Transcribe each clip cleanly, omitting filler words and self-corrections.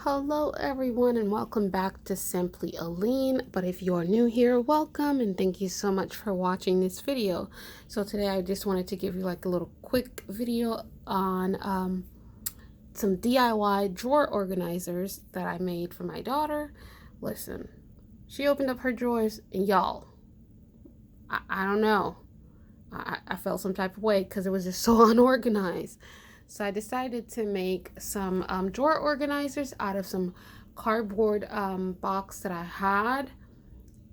Hello everyone and welcome back to Simply Aline. But if you're new here, welcome and thank you so much for watching this video. So today I just wanted to give you like a little quick video on some DIY drawer organizers that I made for my daughter. Listen, she opened up her drawers and y'all, I don't know, I felt some type of way because it was just so unorganized. So I decided to make some drawer organizers out of some cardboard box that I had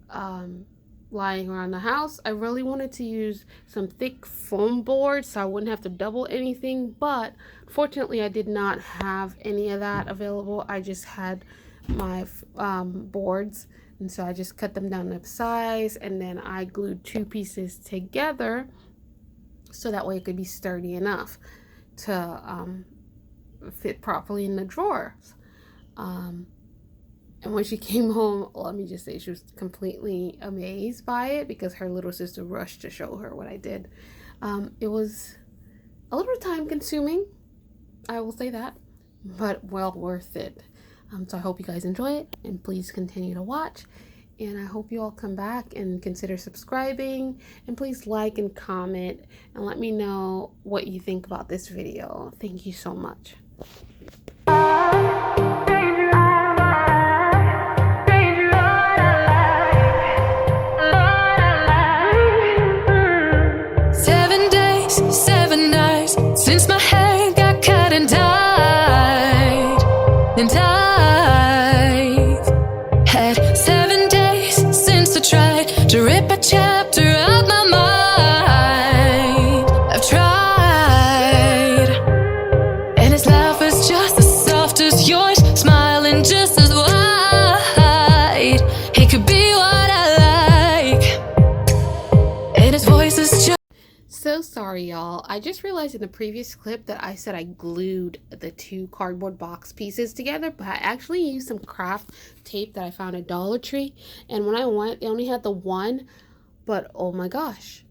lying around the house. I really wanted to use some thick foam board so I wouldn't have to double anything, but fortunately I did not have any of that available. I just had my boards, and so I just cut them down to size, and then I glued two pieces together so that way it could be sturdy enough to fit properly in the drawers. And when she came home, let me just say she was completely amazed by it because her little sister rushed to show her what I did. It was a little time consuming, I will say that, but well worth it. So I hope you guys enjoy it and please continue to watch. And I hope you all come back and consider subscribing, and please like and comment and let me know what you think about this video. Thank you so much. 7 days, 7 nights since my hair got cut and dyed, and I've had 7 days since I tried to rip a chapter out my mind. I've tried, and his laugh is just as soft as yours, smiling just as wide. He could be what I like, and his voice is just... So sorry y'all, I just realized in the previous clip that I said I glued the two cardboard box pieces together, but I actually used some craft tape that I found at Dollar Tree, and when I went they only had the one, but oh my gosh,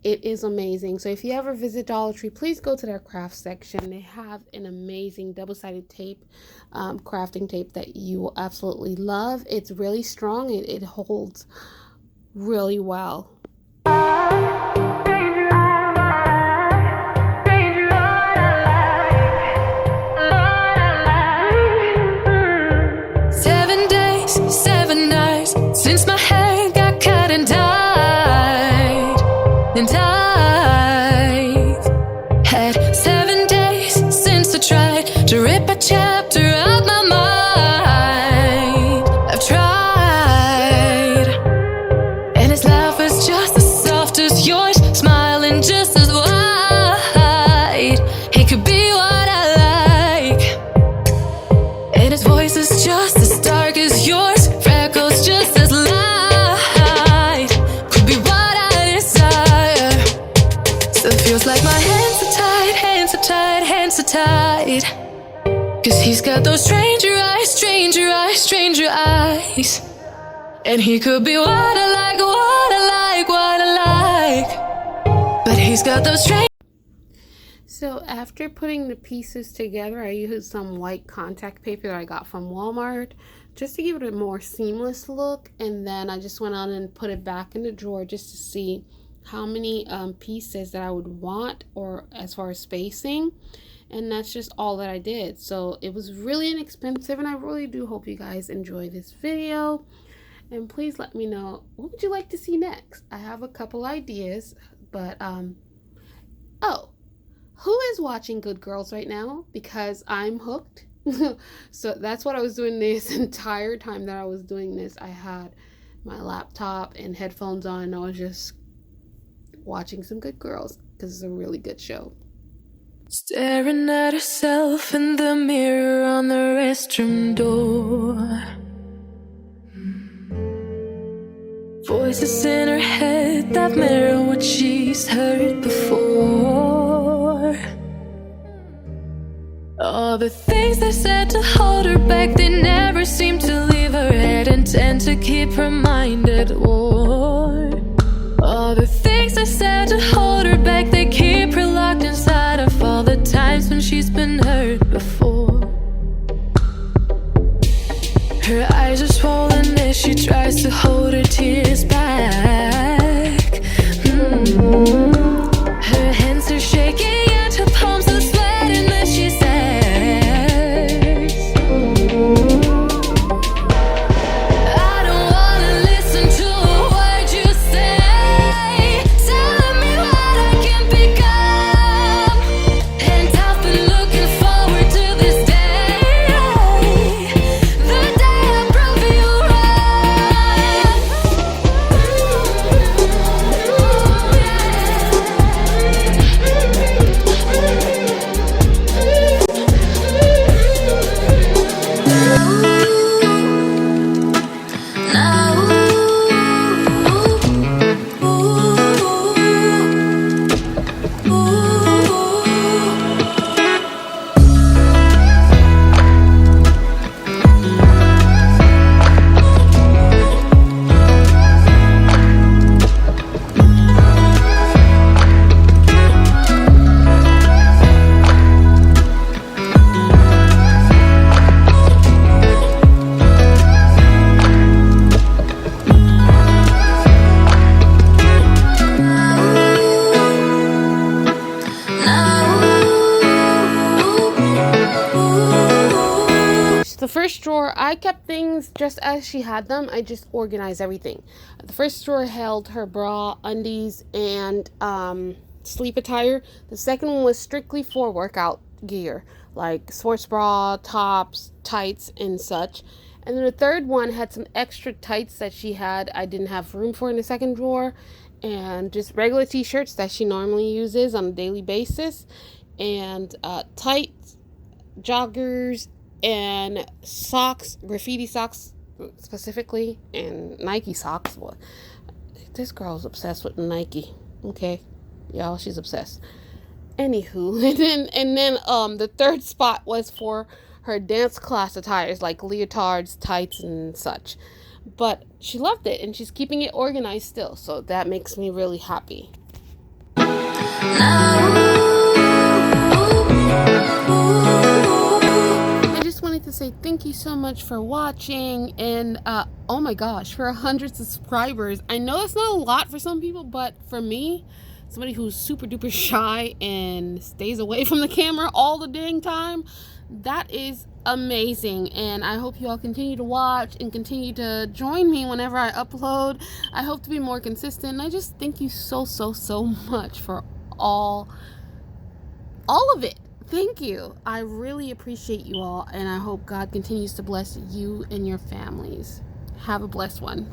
it is amazing. So if you ever visit Dollar Tree, please go to their craft section. They have an amazing double-sided tape, crafting tape that you will absolutely love. It's really strong, it holds really well. 7 days, 7 nights since my hair got cut and dyed, and I've had 7 days since I tried to rip a chapter out my mind. I've tried, and his laugh is just as soft as yours, smiling just as wide. He could be what I like, and his voice is just as dark as yours, freckles just as light. Could be what I desire. Still feels like my hands are tied, hands are tied, hands are tied. 'Cause he's got those stranger eyes, stranger eyes, stranger eyes. And he could be what I like, what I like, what I like. But he's got those strange... So after putting the pieces together, I used some white contact paper that I got from Walmart just to give it a more seamless look, and then I just went on and put it back in the drawer just to see how many pieces that I would want, or as far as spacing, and that's just all that I did. So it was really inexpensive, and I really do hope you guys enjoy this video, and please let me know what would you like to see next. I have a couple ideas, but oh, who is watching Good Girls right now? Because I'm hooked. So that's what I was doing this entire time that I was doing this. I had my laptop and headphones on, and I was just watching some Good Girls because it's a really good show. Staring at herself in the mirror on the restroom door. Voices in her head that mirror what she's heard before. All the things they said to hold her back, they never seem to leave her head and tend to keep her mind at war. All the things they said to hold her back, they keep her locked inside of all the times when she's been hurt before. Her eyes are swollen as she tries to hold her tears back. Her hands are shaking and her palms are sweating as she says, I don't wanna listen to a word you say, telling me what I can become. And I've been looking forward to this day, the day I prove you The first drawer, I kept things just as she had them. I just organized everything. The first drawer held her bra, undies, and sleep attire. The second one was strictly for workout gear, like sports bra, tops, tights, and such. And then the third one had some extra tights that she had I didn't have room for in the second drawer, and just regular t-shirts that she normally uses on a daily basis, and tights, joggers, and socks, graffiti socks specifically, and Nike socks. Well, this girl's obsessed with Nike. Okay, y'all, she's obsessed. Anywho, and then the third spot was for her dance class attires, like leotards, tights, and such. But she loved it, and she's keeping it organized still, so that makes me really happy. I just wanted to say thank you so much for watching, and oh my gosh, for 100 subscribers. I know it's not a lot for some people, but for me, somebody who's super duper shy and stays away from the camera all the dang time, that is amazing. And I hope you all continue to watch and continue to join me whenever I upload. I hope to be more consistent, and I just thank you so much for all of it. Thank you. I really appreciate you all, and I hope God continues to bless you and your families. Have a blessed one.